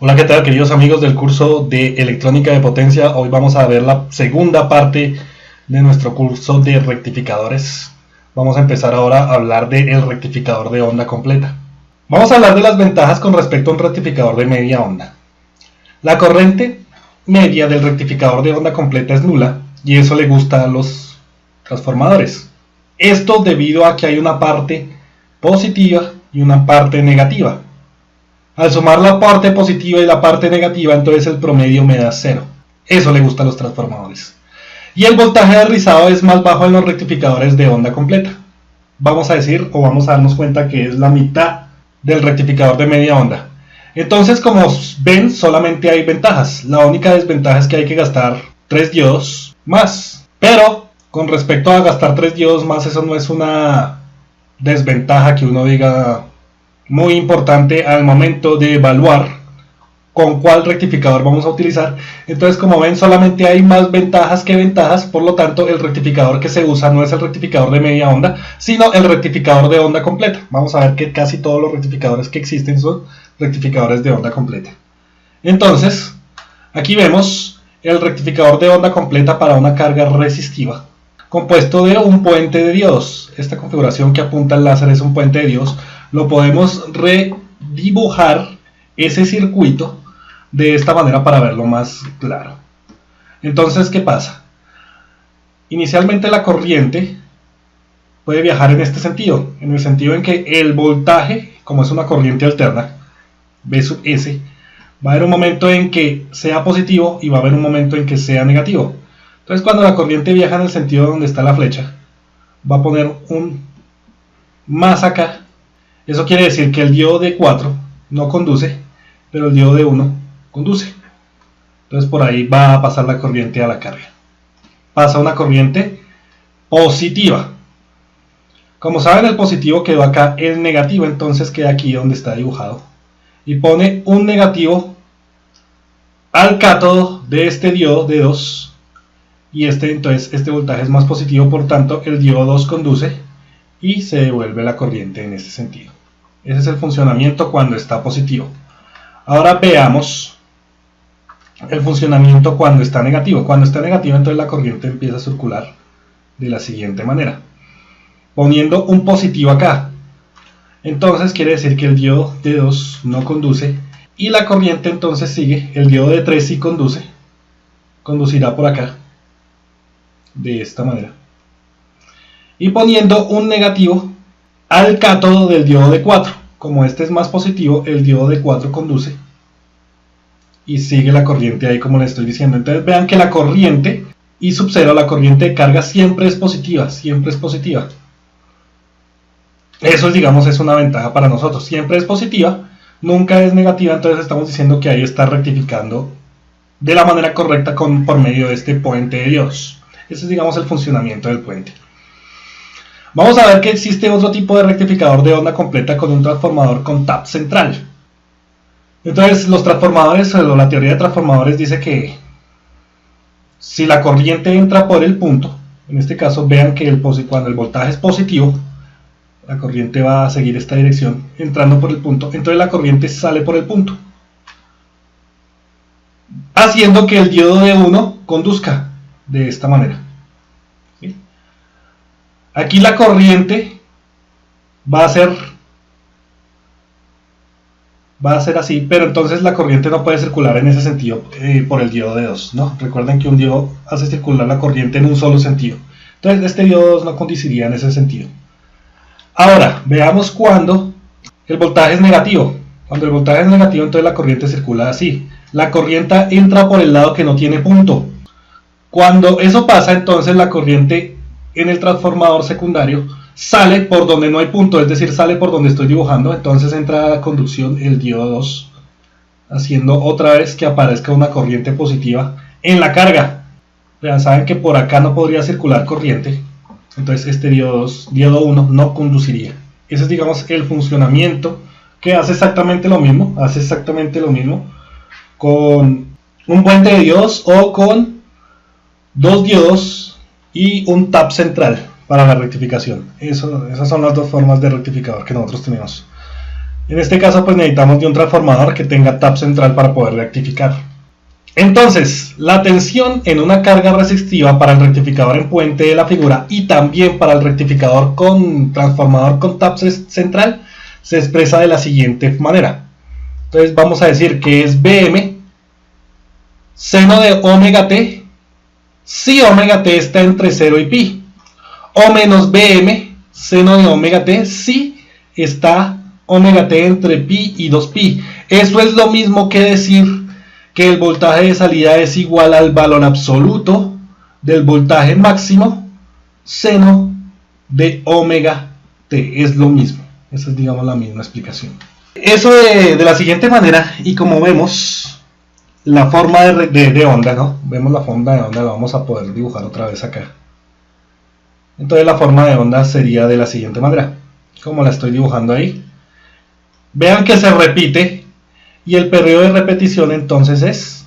Hola, ¿qué tal, queridos amigos del curso de electrónica de potencia? Hoy vamos a ver la segunda parte de nuestro curso de rectificadores. Vamos a empezar ahora a hablar del rectificador de onda completa. Vamos a hablar de las ventajas con respecto a un rectificador de media onda. La corriente media del rectificador de onda completa es nula y eso le gusta a los transformadores. Esto debido a que hay una parte positiva y una parte negativa. Al sumar la parte positiva y la parte negativa, entonces el promedio me da 0. Eso le gusta a los transformadores. Y el voltaje de rizado es más bajo en los rectificadores de onda completa. Vamos a decir, o vamos a darnos cuenta que es la mitad del rectificador de media onda. Entonces, como ven, solamente hay ventajas. La única desventaja es que hay que gastar 3 diodos más. Pero, con respecto a gastar 3 diodos más, eso no es una desventaja que uno diga muy importante al momento de evaluar con cuál rectificador vamos a utilizar. Entonces, como ven, solamente hay más ventajas que ventajas, por lo tanto el rectificador que se usa no es el rectificador de media onda, sino el rectificador de onda completa. Vamos a ver que casi todos los rectificadores que existen son rectificadores de onda completa. Entonces, aquí vemos el rectificador de onda completa para una carga resistiva, compuesto de un puente de diodos. Esta configuración que apunta el láser es un puente de diodos. Lo podemos redibujar ese circuito de esta manera para verlo más claro. Entonces, ¿qué pasa? Inicialmente la corriente puede viajar en este sentido, en el sentido en que el voltaje, como es una corriente alterna, V sub S, va a haber un momento en que sea positivo y va a haber un momento en que sea negativo. Entonces, cuando la corriente viaja en el sentido donde está la flecha, va a poner un más acá. Eso quiere decir que el diodo de 4 no conduce, pero el diodo de 1 conduce. Entonces por ahí va a pasar la corriente a la carga. Pasa una corriente positiva. Como saben, el positivo quedó acá, el negativo entonces queda aquí donde está dibujado. Y pone un negativo al cátodo de este diodo de 2. Y entonces este voltaje es más positivo, por tanto el diodo 2 conduce y se devuelve la corriente en este sentido. Ese es el funcionamiento cuando está positivo. Ahora veamos el funcionamiento cuando está negativo. Cuando está negativo, entonces la corriente empieza a circular de la siguiente manera, poniendo un positivo acá. Entonces quiere decir que el diodo de 2 no conduce y la corriente entonces sigue. El diodo de 3 sí conduce, conducirá por acá de esta manera, y poniendo un negativo al cátodo del diodo de 4. Como este es más positivo, el diodo de 4 conduce y sigue la corriente ahí, como les estoy diciendo. Entonces vean que la corriente I sub 0, la corriente de carga, siempre es positiva, siempre es positiva. Eso, digamos, es una ventaja para nosotros, siempre es positiva, nunca es negativa. Entonces estamos diciendo que ahí está rectificando de la manera correcta por medio de este puente de diodos. Ese es, digamos, el funcionamiento del puente. Vamos a ver que existe otro tipo de rectificador de onda completa con un transformador con tap central. Entonces los transformadores, o la teoría de transformadores dice que si la corriente entra por el punto, en este caso vean que cuando el voltaje es positivo, la corriente va a seguir esta dirección entrando por el punto, entonces la corriente sale por el punto, haciendo que el diodo de 1 conduzca de esta manera. ¿Sí? Aquí la corriente va a ser así, pero entonces la corriente no puede circular en ese sentido por el diodo de 2, ¿no? Recuerden que un diodo hace circular la corriente en un solo sentido. Entonces este diodo 2 no conduciría en ese sentido. Ahora, veamos cuando el voltaje es negativo. Cuando el voltaje es negativo, entonces la corriente circula así. La corriente entra por el lado que no tiene punto. Cuando eso pasa, entonces la corriente en el transformador secundario sale por donde no hay punto, es decir, sale por donde estoy dibujando. Entonces entra a conducción el diodo 2, haciendo otra vez que aparezca una corriente positiva en la carga. Ya saben que por acá no podría circular corriente, entonces este diodo 1 no conduciría. Ese es, digamos, el funcionamiento, que hace exactamente lo mismo, con un puente de diodos o con 2 diodos y un tap central para la rectificación. Esas son las dos formas de rectificador que nosotros tenemos. En este caso pues necesitamos de un transformador que tenga tap central para poder rectificar. Entonces, la tensión en una carga resistiva para el rectificador en puente de la figura y también para el rectificador con transformador con tap central se expresa de la siguiente manera. Entonces vamos a decir que es Bm seno de omega t si omega t está entre 0 y pi, o menos Bm seno de omega t si está omega t entre pi y 2pi. Eso es lo mismo que decir que el voltaje de salida es igual al valor absoluto del voltaje máximo seno de omega t. Es lo mismo. Esa es, digamos, la misma explicación. Eso de la siguiente manera, y como vemos la forma de onda, ¿no? Vemos la forma de onda, la vamos a poder dibujar otra vez acá. Entonces la forma de onda sería de la siguiente manera, como la estoy dibujando ahí. Vean que se repite. Y el periodo de repetición entonces es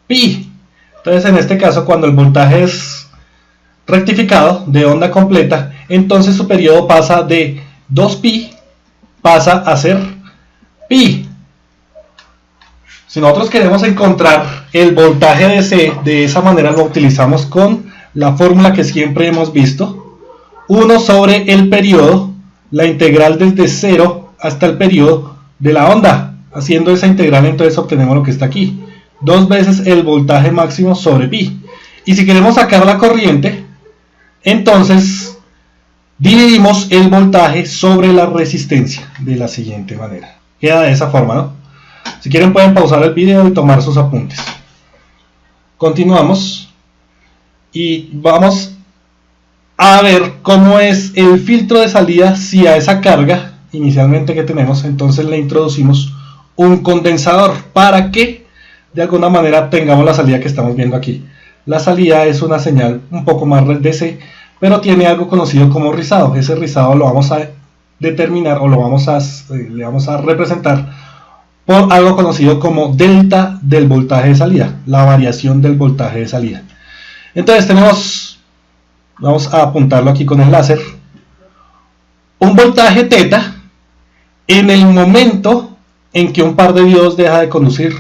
pi. Entonces en este caso cuando el voltaje es rectificado de onda completa, entonces su periodo pasa de 2pi, pasa a ser pi. Si nosotros queremos encontrar el voltaje de C, de esa manera lo utilizamos con la fórmula que siempre hemos visto. 1 sobre el periodo, la integral desde 0 hasta el periodo de la onda. Haciendo esa integral entonces obtenemos lo que está aquí, 2 veces el voltaje máximo sobre pi. Y si queremos sacar la corriente, entonces dividimos el voltaje sobre la resistencia de la siguiente manera. Queda de esa forma, ¿no? Si quieren pueden pausar el video y tomar sus apuntes. Continuamos y vamos a ver cómo es el filtro de salida si a esa carga inicialmente que tenemos, entonces le introducimos un condensador para que de alguna manera tengamos la salida que estamos viendo aquí. La salida es una señal un poco más DC, pero tiene algo conocido como rizado. Ese rizado lo vamos a determinar o le vamos a representar por algo conocido como delta del voltaje de salida, la variación del voltaje de salida. Entonces vamos a apuntarlo aquí con el láser, un voltaje θ en el momento en que un par de diodos deja de conducir,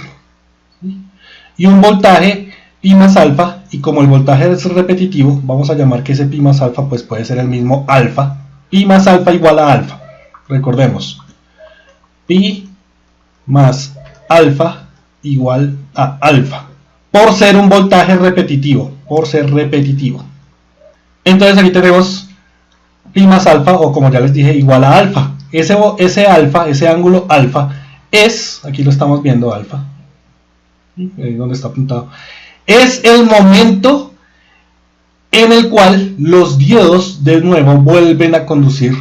y un voltaje pi más alfa, y como el voltaje es repetitivo, vamos a llamar que ese pi más alfa pues puede ser el mismo alfa, pi más alfa igual a alfa. Recordemos, pi más alfa igual a alfa, por ser un voltaje repetitivo, Entonces aquí tenemos pi más alfa, o como ya les dije, igual a alfa. Ese alfa, ese ángulo alfa, es, aquí lo estamos viendo, alfa, ahí donde está apuntado, es el momento en el cual los diodos de nuevo vuelven a conducir.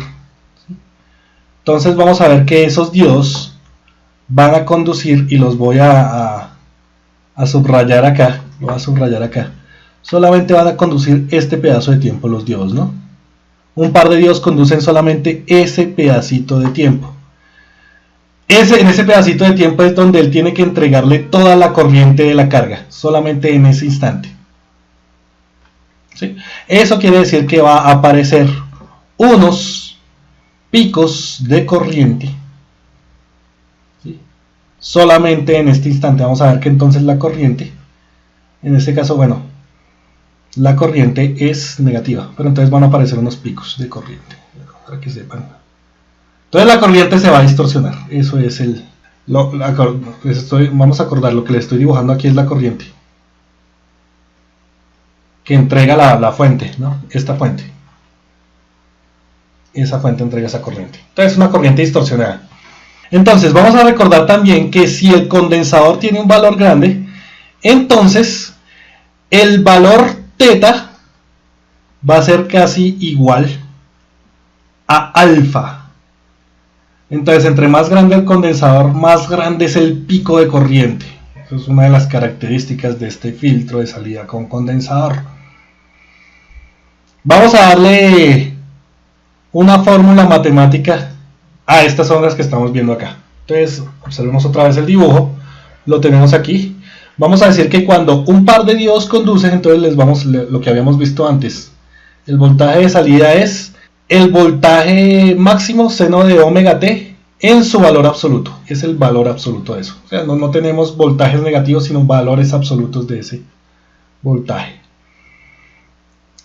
Entonces vamos a ver que esos diodos van a conducir, y los voy a subrayar acá, solamente van a conducir este pedazo de tiempo los diodos, ¿no? Un par de diodos conducen solamente ese pedacito de tiempo. En ese pedacito de tiempo es donde él tiene que entregarle toda la corriente de la carga, solamente en ese instante. ¿Sí? Eso quiere decir que va a aparecer unos picos de corriente, ¿sí? Solamente en este instante. Vamos a ver que entonces la corriente, en este caso, bueno, la corriente es negativa, pero entonces van a aparecer unos picos de corriente, para que sepan. Entonces la corriente se va a distorsionar. Eso es vamos a acordar, lo que le estoy dibujando aquí es la corriente que entrega la fuente, ¿no? Esta fuente. Esa fuente entrega esa corriente. Entonces es una corriente distorsionada. Entonces vamos a recordar también que si el condensador tiene un valor grande, entonces el valor θ va a ser casi igual a alfa. Entonces, entre más grande el condensador, más grande es el pico de corriente. Eso es una de las características de este filtro de salida con condensador. Vamos a darle una fórmula matemática a estas ondas que estamos viendo acá. Entonces, observemos otra vez el dibujo. Lo tenemos aquí. Vamos a decir que cuando un par de diodos conducen, entonces lo que habíamos visto antes. El voltaje de salida es el voltaje máximo seno de omega t en su valor absoluto. Es el valor absoluto de eso. O sea, no tenemos voltajes negativos, sino valores absolutos de ese voltaje.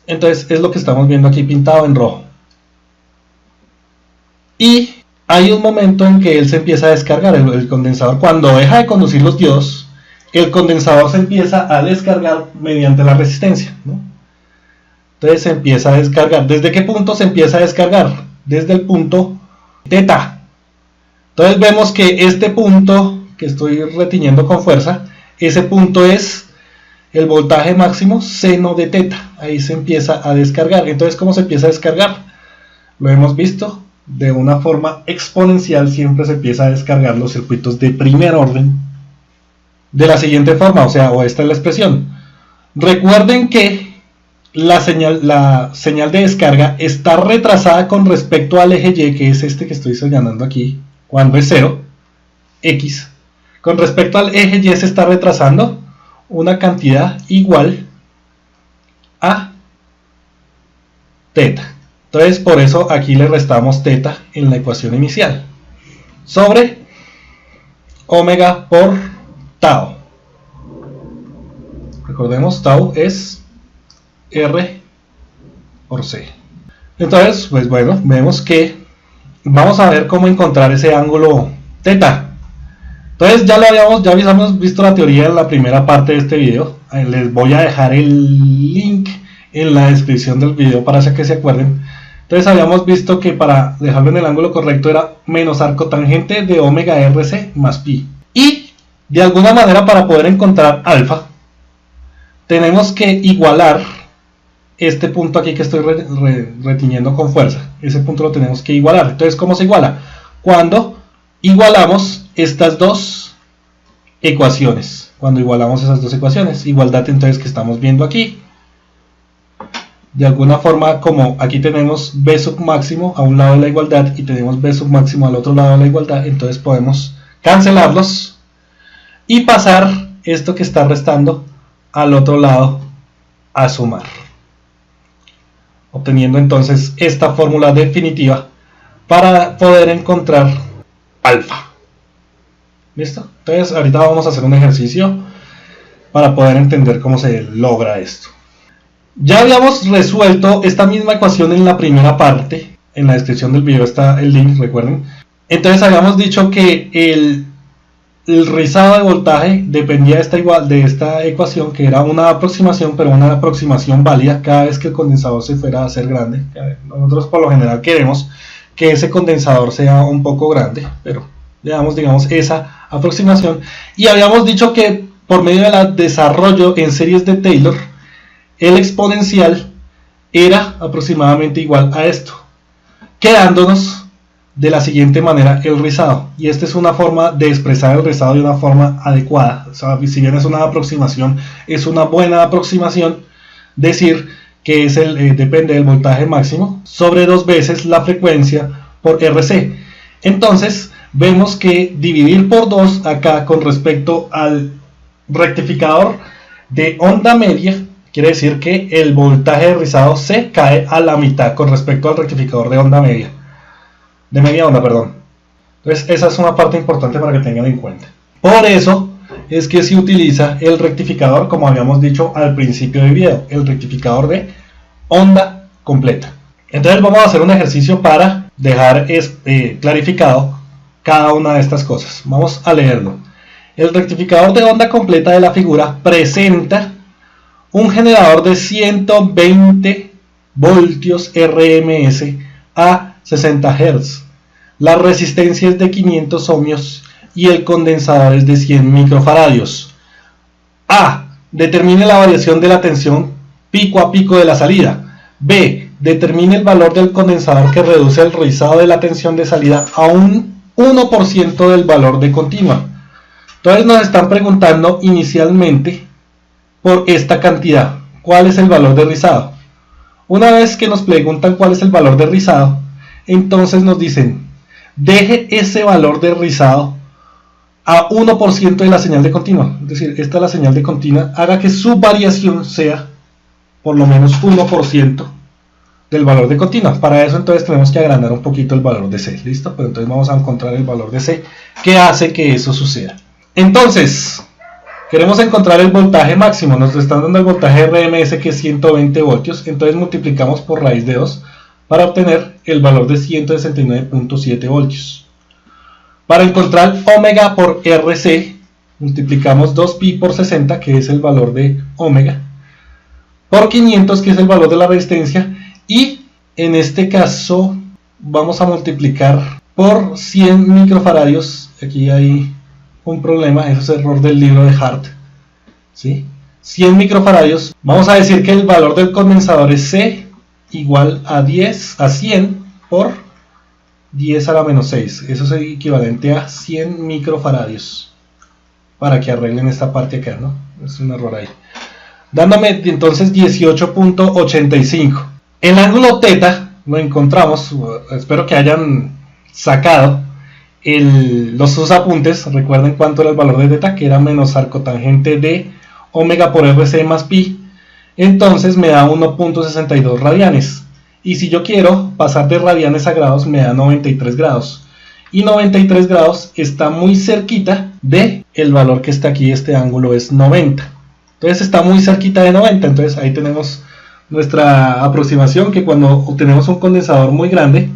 Entonces es lo que estamos viendo aquí pintado en rojo. Y hay un momento en que él se empieza a descargar, el condensador. Cuando deja de conducir los diodos, el condensador se empieza a descargar mediante la resistencia, ¿no? Entonces se empieza a descargar. ¿Desde qué punto se empieza a descargar? Desde el punto teta. Entonces vemos que este punto que estoy retiñendo con fuerza, ese punto es el voltaje máximo seno de teta. Ahí se empieza a descargar. Entonces, ¿cómo se empieza a descargar? Lo hemos visto. De una forma exponencial siempre se empieza a descargar los circuitos de primer orden de la siguiente forma, o esta es la expresión. Recuerden que la señal de descarga está retrasada con respecto al eje Y, que es este que estoy señalando aquí, cuando es 0, X. Con respecto al eje Y se está retrasando una cantidad igual a teta. Entonces, por eso aquí le restamos teta en la ecuación inicial. Sobre omega por tau. Recordemos, tau es R por C. Entonces, pues bueno, vemos que vamos a ver cómo encontrar ese ángulo teta. Entonces ya habíamos visto la teoría en la primera parte de este video. Les voy a dejar el link en la descripción del video para que se acuerden. Entonces habíamos visto que para dejarlo en el ángulo correcto era menos arco tangente de omega RC más pi. Y de alguna manera, para poder encontrar alfa, tenemos que igualar este punto aquí que estoy retiñendo con fuerza. Ese punto lo tenemos que igualar. Entonces, ¿cómo se iguala? Cuando igualamos estas dos ecuaciones. Cuando igualamos esas dos ecuaciones. Igualdad entonces que estamos viendo aquí. De alguna forma, como aquí tenemos B sub máximo a un lado de la igualdad y tenemos B sub máximo al otro lado de la igualdad, entonces podemos cancelarlos y pasar esto que está restando al otro lado a sumar, obteniendo entonces esta fórmula definitiva para poder encontrar alfa. ¿Listo? Entonces ahorita vamos a hacer un ejercicio para poder entender cómo se logra esto. Ya habíamos resuelto esta misma ecuación en la primera parte. En la descripción del video está el link, recuerden. Entonces habíamos dicho que el rizado de voltaje dependía de esta ecuación, que era una aproximación, pero una aproximación válida cada vez que el condensador se fuera a hacer grande. Nosotros por lo general queremos que ese condensador sea un poco grande, pero le damos, digamos, esa aproximación. Y habíamos dicho que por medio del desarrollo en series de Taylor, el exponencial era aproximadamente igual a esto, quedándonos de la siguiente manera el rizado. Y esta es una forma de expresar el rizado de una forma adecuada. O sea, si bien es una aproximación, es una buena aproximación decir que es depende del voltaje máximo sobre 2 veces la frecuencia por RC. Entonces vemos que dividir por 2 acá con respecto al rectificador de onda media quiere decir que el voltaje de rizado se cae a la mitad con respecto al rectificador de onda media. De media onda, perdón. Entonces esa es una parte importante para que tengan en cuenta. Por eso es que se utiliza el rectificador, como habíamos dicho al principio del video, el rectificador de onda completa. Entonces vamos a hacer un ejercicio para dejar clarificado cada una de estas cosas. Vamos a leerlo. El rectificador de onda completa de la figura presenta un generador de 120 voltios RMS a 60 Hz. La resistencia es de 500 ohmios y el condensador es de 100 microfaradios. A. Determine la variación de la tensión pico a pico de la salida. B. Determine el valor del condensador que reduce el rizado de la tensión de salida a un 1% del valor de continua. Entonces nos están preguntando inicialmente por esta cantidad, ¿cuál es el valor de rizado? Una vez que nos preguntan cuál es el valor de rizado, entonces nos dicen, deje ese valor de rizado a 1% de la señal de continua. Es decir, esta es la señal de continua, haga que su variación sea por lo menos 1% del valor de continua. Para eso entonces tenemos que agrandar un poquito el valor de C, ¿listo? Pero entonces vamos a encontrar el valor de C que hace que eso suceda. Entonces, queremos encontrar el voltaje máximo, nos están dando el voltaje RMS que es 120 voltios, entonces multiplicamos por raíz de 2 para obtener el valor de 169.7 voltios. Para encontrar omega por RC, multiplicamos 2pi por 60, que es el valor de omega, por 500, que es el valor de la resistencia, y en este caso vamos a multiplicar por 100 microfaradios. Aquí hay un problema, eso es error del libro de Hart, ¿sí? 100 microfaradios, vamos a decir que el valor del condensador es C igual a 100 por 10 a la menos 6, eso es equivalente a 100 microfaradios, para que arreglen esta parte acá, ¿no? Es un error ahí, dándome entonces 18.85. El ángulo θ lo encontramos, espero que hayan sacado sus apuntes, recuerden cuánto era el valor de θ, que era menos arcotangente de omega por RC más pi, entonces me da 1.62 radianes, y si yo quiero pasar de radianes a grados me da 93 grados, y 93 grados está muy cerquita de el valor que está aquí, este ángulo es 90, entonces está muy cerquita de 90, entonces ahí tenemos nuestra aproximación, que cuando tenemos un condensador muy grande,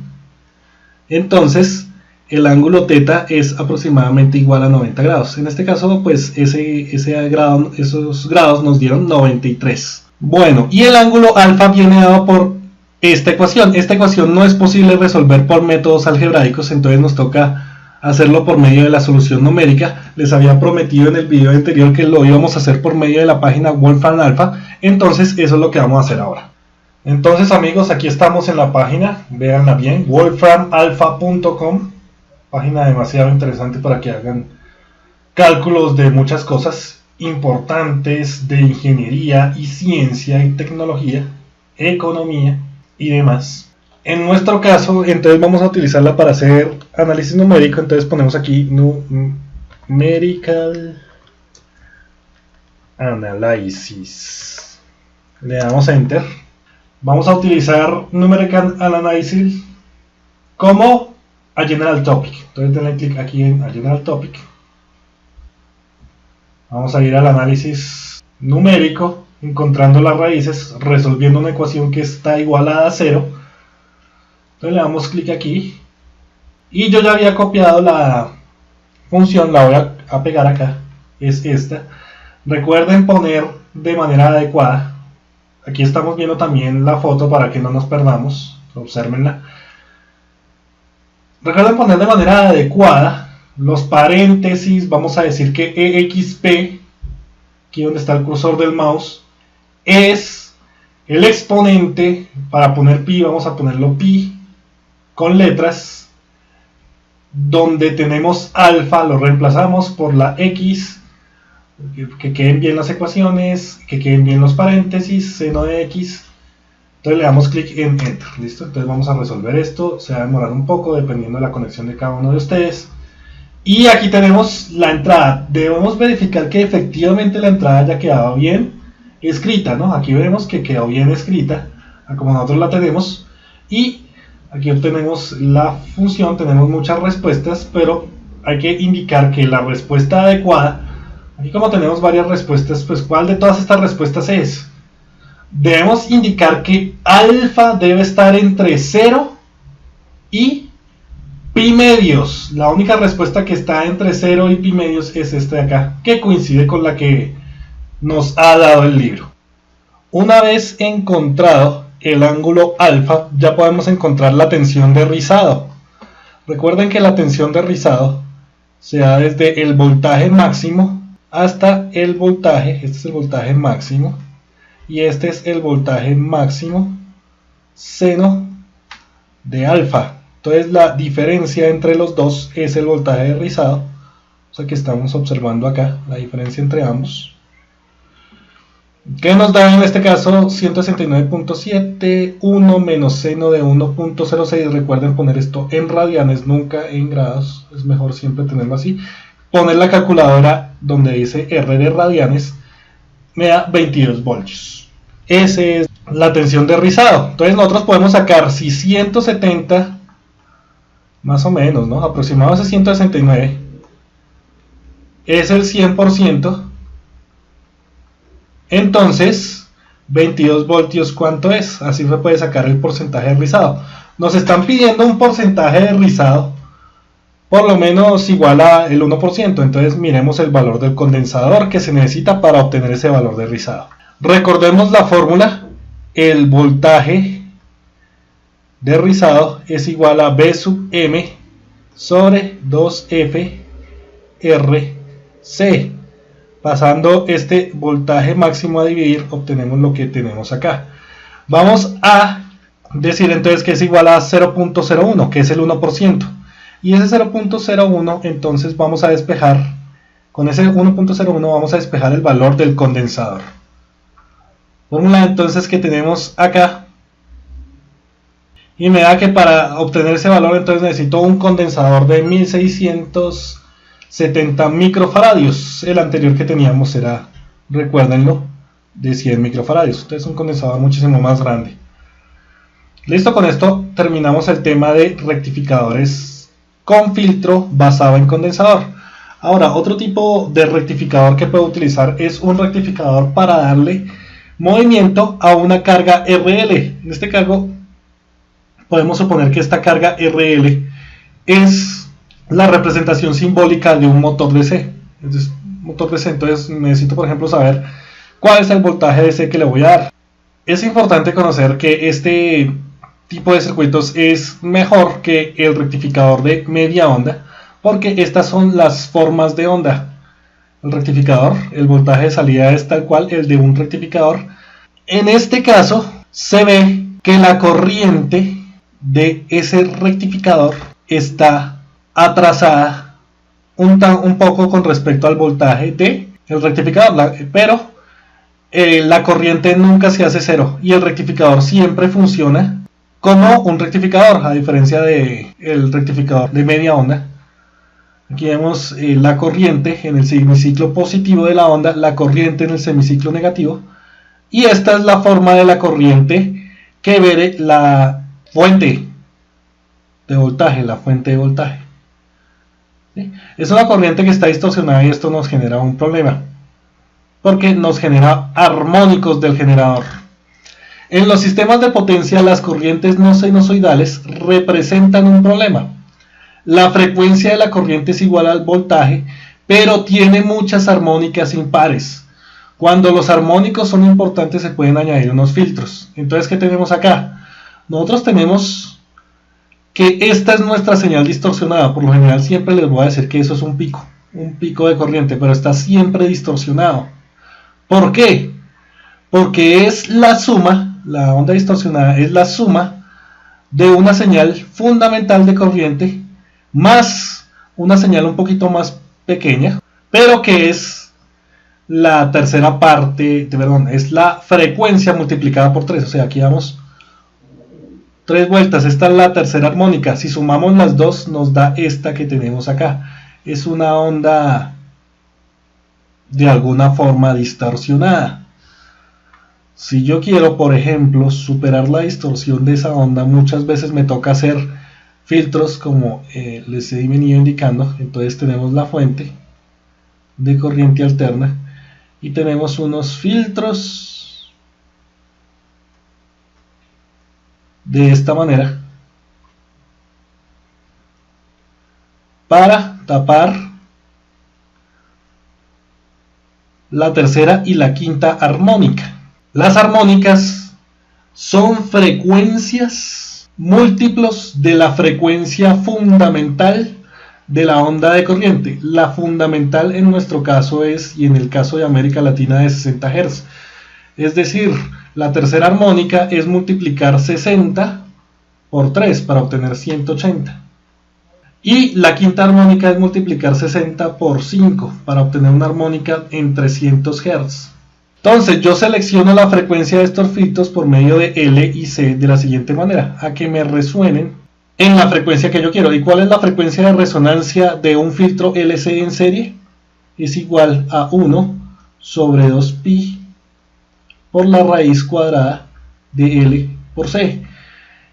entonces el ángulo θ es aproximadamente igual a 90 grados. En este caso, pues esos grados nos dieron 93. Bueno, y el ángulo alfa viene dado por esta ecuación. Esta ecuación no es posible resolver por métodos algebraicos, entonces nos toca hacerlo por medio de la solución numérica. Les había prometido en el video anterior que lo íbamos a hacer por medio de la página Wolfram Alpha, entonces eso es lo que vamos a hacer ahora. Entonces, amigos, aquí estamos en la página, véanla bien, wolframalpha.com, página demasiado interesante para que hagan cálculos de muchas cosas importantes de ingeniería y ciencia y tecnología, economía y demás. En nuestro caso, entonces vamos a utilizarla para hacer análisis numérico, entonces ponemos aquí numerical analysis, le damos enter. Vamos a utilizar numerical analysis como a general topic, entonces denle clic aquí en a general topic. Vamos a ir al análisis numérico, encontrando las raíces, resolviendo una ecuación que está igualada a 0. Entonces le damos clic aquí, y yo ya había copiado la función, la voy a pegar acá, es esta. Recuerden poner de manera adecuada, aquí estamos viendo también la foto para que no nos perdamos, obsérvenla. Recuerden poner de manera adecuada los paréntesis, vamos a decir que EXP, aquí donde está el cursor del mouse, es el exponente. Para poner pi vamos a ponerlo pi con letras, donde tenemos alfa lo reemplazamos por la x, que queden bien las ecuaciones, que queden bien los paréntesis, seno de x. Entonces le damos clic en enter, listo. Entonces vamos a resolver esto, se va a demorar un poco dependiendo de la conexión de cada uno de ustedes. Y aquí tenemos la entrada, debemos verificar que efectivamente la entrada haya quedado bien escrita, ¿no? Aquí vemos que quedó bien escrita, como nosotros la tenemos, y aquí obtenemos la función, tenemos muchas respuestas, pero hay que indicar que la respuesta adecuada, aquí como tenemos varias respuestas, pues ¿cuál de todas estas respuestas es? Debemos indicar que alfa debe estar entre 0 y pi medios. La única respuesta que está entre 0 y pi medios es esta de acá, que coincide con la que nos ha dado el libro. Una vez encontrado el ángulo alfa, ya podemos encontrar la tensión de rizado. Recuerden que la tensión de rizado se da desde el voltaje máximo hasta el voltaje, este es el voltaje máximo, y este es el voltaje máximo seno de alfa. Entonces la diferencia entre los dos es el voltaje de rizado, o sea que estamos observando acá la diferencia entre ambos, que nos da en este caso 169.7, 1 menos seno de 1.06. Recuerden poner esto en radianes, nunca en grados, es mejor siempre tenerlo así. Poner la calculadora donde dice R de radianes, me da 22 voltios. Ese es la tensión de rizado. Entonces nosotros podemos sacar si 170, más o menos, ¿no? Aproximadamente 169 es el 100%, entonces 22 voltios, ¿cuánto es? Así se puede sacar el porcentaje de rizado. Nos están pidiendo un porcentaje de rizado por lo menos igual al 1%, entonces miremos el valor del condensador que se necesita para obtener ese valor de rizado. Recordemos la fórmula: el voltaje de rizado es igual a B sub M sobre 2F RC. Pasando este voltaje máximo a dividir, obtenemos lo que tenemos acá. Vamos a decir entonces que es igual a 0.01, que es el 1%. Y ese 0.01, entonces vamos a despejar, con ese 1.01 vamos a despejar el valor del condensador. Fórmula entonces que tenemos acá. Y me da que para obtener ese valor entonces necesito un condensador de 1670 microfaradios. El anterior que teníamos era, recuérdenlo, de 100 microfaradios. Entonces un condensador muchísimo más grande. Listo, con esto terminamos el tema de rectificadores con filtro basado en condensador. Ahora, otro tipo de rectificador que puedo utilizar es un rectificador para darle movimiento a una carga RL. En este caso, podemos suponer que esta carga RL es la representación simbólica de un motor DC. Entonces necesito, por ejemplo, saber cuál es el voltaje DC que le voy a dar. Es importante conocer que este tipo de circuitos es mejor que el rectificador de media onda, porque estas son las formas de onda. El rectificador, el voltaje de salida es tal cual el de un rectificador. En este caso se ve que la corriente de ese rectificador está atrasada un poco con respecto al voltaje del rectificador, pero la corriente nunca se hace cero y el rectificador siempre funciona como un rectificador, a diferencia del rectificador de media onda. Aquí vemos la corriente en el semiciclo positivo de la onda, la corriente en el semiciclo negativo, y esta es la forma de la corriente que ve la fuente de voltaje, ¿sí? Es una corriente que está distorsionada y esto nos genera un problema, porque nos genera armónicos del generador. En los sistemas de potencia, las corrientes no sinusoidales representan un problema. La frecuencia de la corriente es igual al voltaje, pero tiene muchas armónicas impares. Cuando los armónicos son importantes, se pueden añadir unos filtros. Entonces, ¿qué tenemos acá? Nosotros tenemos que esta es nuestra señal distorsionada. Por lo general, siempre les voy a decir que eso es un pico de corriente, pero está siempre distorsionado. ¿Por qué? Porque es la suma. La onda distorsionada es la suma de una señal fundamental de corriente más una señal un poquito más pequeña, pero que es la tercera parte, es la frecuencia multiplicada por 3. O sea, aquí damos 3 vueltas. Esta es la tercera armónica. Si sumamos las dos, nos da esta que tenemos acá. Es una onda de alguna forma distorsionada. Si yo quiero, por ejemplo, superar la distorsión de esa onda, muchas veces me toca hacer filtros como les he venido indicando. Entonces tenemos la fuente de corriente alterna y tenemos unos filtros de esta manera para tapar la tercera y la quinta armónica. Las armónicas son frecuencias múltiplos de la frecuencia fundamental de la onda de corriente. La fundamental en nuestro caso es, y en el caso de América Latina, de 60 Hz. Es decir, la tercera armónica es multiplicar 60 por 3 para obtener 180. Y la quinta armónica es multiplicar 60 por 5 para obtener una armónica en 300 Hz. Entonces yo selecciono la frecuencia de estos filtros por medio de L y C de la siguiente manera, a que me resuenen en la frecuencia que yo quiero. ¿Y cuál es la frecuencia de resonancia de un filtro LC en serie? Es igual a 1 sobre 2pi por la raíz cuadrada de L por C.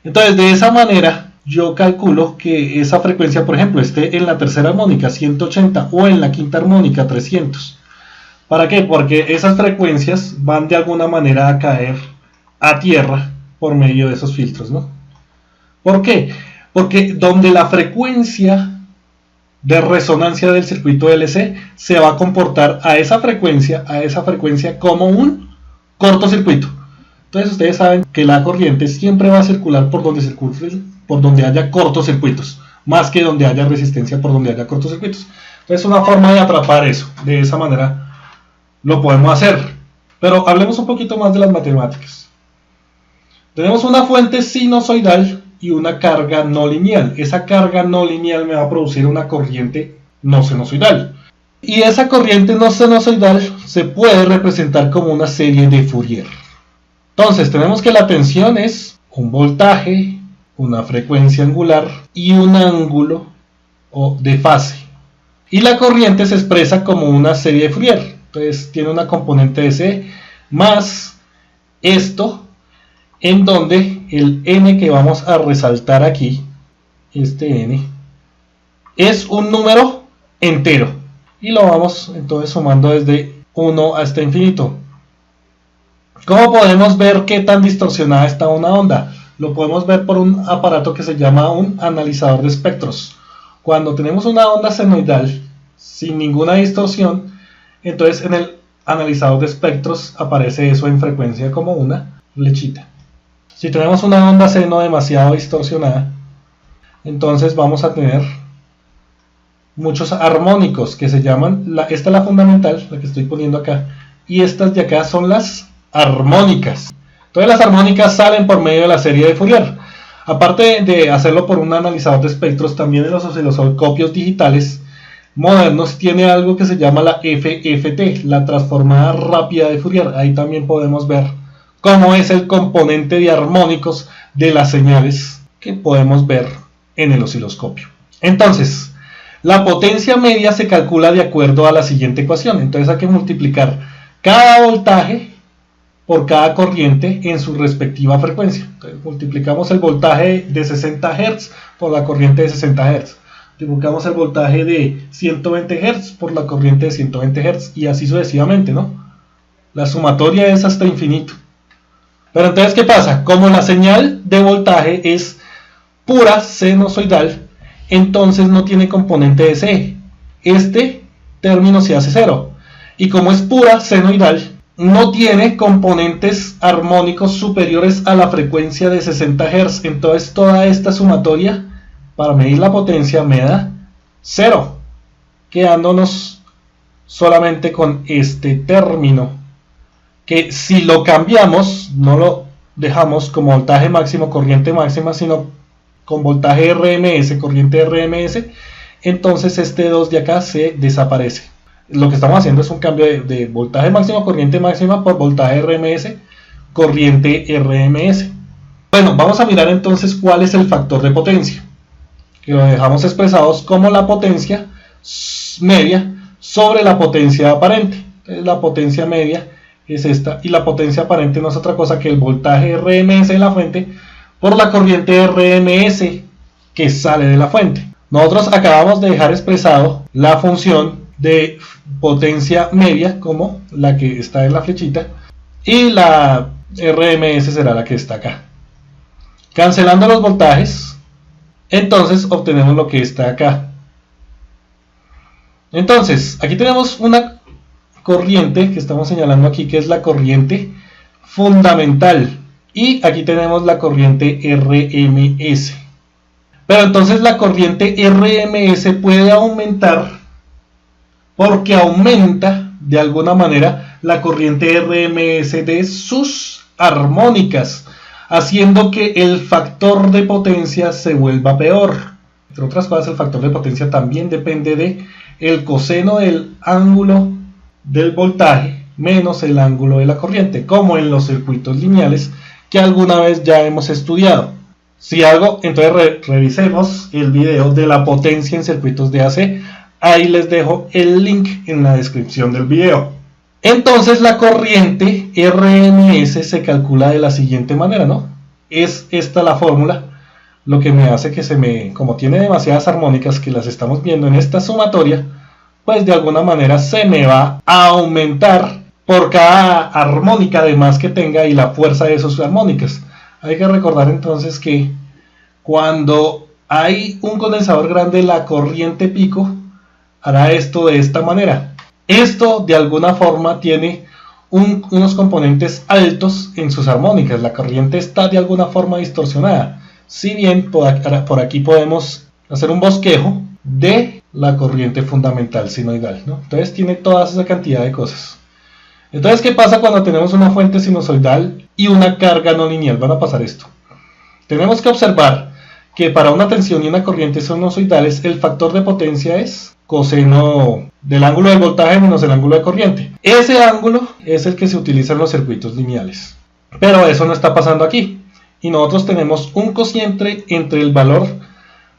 Entonces, de esa manera, yo calculo que esa frecuencia, por ejemplo, esté en la tercera armónica 180 o en la quinta armónica 300. ¿Para qué? Porque esas frecuencias van de alguna manera a caer a tierra por medio de esos filtros, ¿no? ¿Por qué? Porque donde la frecuencia de resonancia del circuito LC se va a comportar a esa frecuencia como un cortocircuito. Entonces ustedes saben que la corriente siempre va a circular por donde haya cortocircuitos, más que donde haya resistencia por donde haya cortocircuitos. Entonces una forma de atrapar eso, de esa manera lo podemos hacer. Pero hablemos un poquito más de las matemáticas. Tenemos una fuente sinusoidal y una carga no lineal. Esa carga no lineal me va a producir una corriente no sinusoidal. Y esa corriente no sinusoidal se puede representar como una serie de Fourier. Entonces tenemos que la tensión es un voltaje, una frecuencia angular y un ángulo de fase. Y la corriente se expresa como una serie de Fourier. Entonces tiene una componente de C más esto, en donde el n que vamos a resaltar aquí, este n, es un número entero. Y lo vamos entonces sumando desde 1 hasta infinito. ¿Cómo podemos ver qué tan distorsionada está una onda? Lo podemos ver por un aparato que se llama un analizador de espectros. Cuando tenemos una onda senoidal sin ninguna distorsión, entonces en el analizador de espectros aparece eso en frecuencia como una flechita. Si tenemos una onda seno demasiado distorsionada, entonces vamos a tener muchos armónicos que se llaman, esta es la fundamental, la que estoy poniendo acá, y estas de acá son las armónicas. Entonces las armónicas salen por medio de la serie de Fourier. Aparte de hacerlo por un analizador de espectros, también en los osciloscopios digitales modernos tiene algo que se llama la FFT, la transformada rápida de Fourier. Ahí también podemos ver cómo es el componente de armónicos de las señales que podemos ver en el osciloscopio. Entonces, la potencia media se calcula de acuerdo a la siguiente ecuación. Entonces hay que multiplicar cada voltaje por cada corriente en su respectiva frecuencia. Entonces, multiplicamos el voltaje de 60 Hz por la corriente de 60 Hz. Multiplicamos el voltaje de 120 Hz por la corriente de 120 Hz y así sucesivamente, ¿no? La sumatoria es hasta infinito. Pero entonces, ¿qué pasa? Como la señal de voltaje es pura sinusoidal, entonces no tiene componente de C. Este término se hace cero. Y como es pura senoidal, no tiene componentes armónicos superiores a la frecuencia de 60 Hz. Entonces toda esta sumatoria para medir la potencia me da 0, quedándonos solamente con este término, que si lo cambiamos, no lo dejamos como voltaje máximo, corriente máxima, sino con voltaje RMS, corriente RMS, entonces este 2 de acá se desaparece. Lo que estamos haciendo es un cambio de voltaje máximo, corriente máxima, por voltaje RMS, corriente RMS. Bueno, vamos a mirar entonces cuál es el factor de potencia, que lo dejamos expresados como la potencia media sobre la potencia aparente. Entonces, la potencia media es esta, y la potencia aparente no es otra cosa que el voltaje RMS de la fuente por la corriente RMS que sale de la fuente. Nosotros acabamos de dejar expresado la función de potencia media como la que está en la flechita, y la RMS será la que está acá. Cancelando los voltajes, entonces obtenemos lo que está acá. Entonces, aquí tenemos una corriente que estamos señalando aquí, que es la corriente fundamental, y aquí tenemos la corriente RMS. Pero entonces la corriente RMS puede aumentar porque aumenta de alguna manera la corriente RMS de sus armónicas, haciendo que el factor de potencia se vuelva peor. Entre otras cosas, el factor de potencia también depende de el coseno del ángulo del voltaje menos el ángulo de la corriente, como en los circuitos lineales que alguna vez ya hemos estudiado. Si algo, entonces revisemos el video de la potencia en circuitos de AC. Ahí les dejo el link en la descripción del video. Entonces la corriente RMS se calcula de la siguiente manera, ¿no? Es esta la fórmula, lo que me hace que como tiene demasiadas armónicas que las estamos viendo en esta sumatoria, pues de alguna manera se me va a aumentar por cada armónica de más que tenga y la fuerza de esas armónicas. Hay que recordar entonces que cuando hay un condensador grande, la corriente pico hará esto de esta manera. Esto de alguna forma tiene unos componentes altos en sus armónicas. La corriente está de alguna forma distorsionada. Si bien por aquí podemos hacer un bosquejo de la corriente fundamental sinoidal, ¿no? Entonces tiene toda esa cantidad de cosas. Entonces, ¿qué pasa cuando tenemos una fuente sinusoidal y una carga no lineal? Van a pasar esto. Tenemos que observar que para una tensión y una corriente sinusoidales el factor de potencia es coseno del ángulo del voltaje menos el ángulo de corriente. Ese ángulo es el que se utiliza en los circuitos lineales. Pero eso no está pasando aquí. Y nosotros tenemos un cociente entre el valor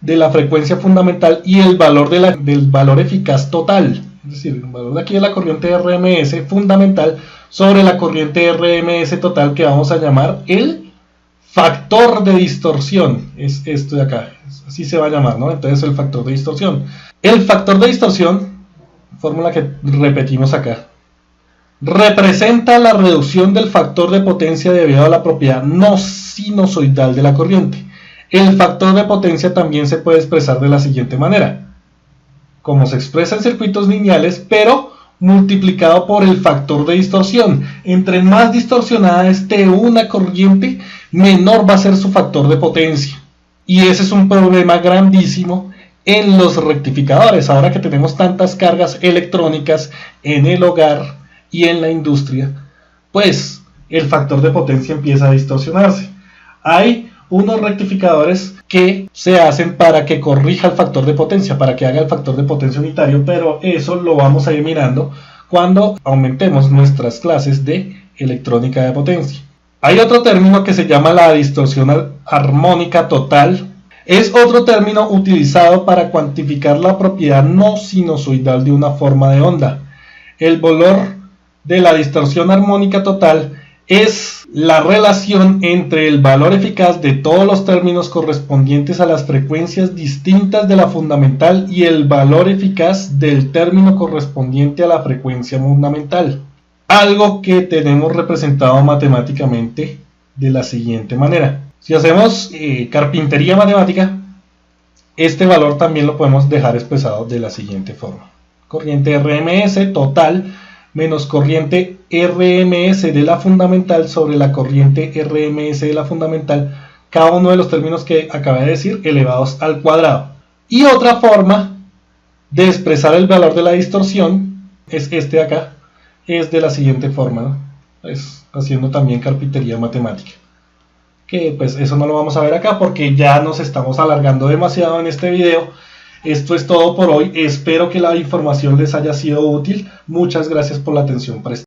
de la frecuencia fundamental y el valor del valor eficaz total. Es decir, el valor de aquí de la corriente RMS fundamental sobre la corriente RMS total, que vamos a llamar el factor de distorsión. Es esto de acá, así se va a llamar, ¿no? Entonces el factor de distorsión. El factor de distorsión, fórmula que repetimos acá, representa la reducción del factor de potencia debido a la propiedad no sinusoidal de la corriente. El factor de potencia también se puede expresar de la siguiente manera, como se expresa en circuitos lineales, pero multiplicado por el factor de distorsión. Entre más distorsionada esté una corriente, menor va a ser su factor de potencia. Y ese es un problema grandísimo en los rectificadores. Ahora que tenemos tantas cargas electrónicas en el hogar y en la industria, pues el factor de potencia empieza a distorsionarse. Hay unos rectificadores que se hacen para que corrija el factor de potencia, para que haga el factor de potencia unitario, pero eso lo vamos a ir mirando cuando aumentemos nuestras clases de electrónica de potencia. Hay otro término que se llama la distorsión armónica total. Es otro término utilizado para cuantificar la propiedad no sinusoidal de una forma de onda. El valor de la distorsión armónica total es la relación entre el valor eficaz de todos los términos correspondientes a las frecuencias distintas de la fundamental y el valor eficaz del término correspondiente a la frecuencia fundamental. Algo que tenemos representado matemáticamente de la siguiente manera. Si hacemos carpintería matemática, este valor también lo podemos dejar expresado de la siguiente forma. Corriente RMS total menos corriente RMS de la fundamental sobre la corriente RMS de la fundamental, cada uno de los términos que acabé de decir elevados al cuadrado. Y otra forma de expresar el valor de la distorsión es este de acá, es de la siguiente forma, ¿no? Pues haciendo también carpintería matemática. Que pues eso no lo vamos a ver acá porque ya nos estamos alargando demasiado en este video. Esto es todo por hoy. Espero que la información les haya sido útil. Muchas gracias por la atención prestada.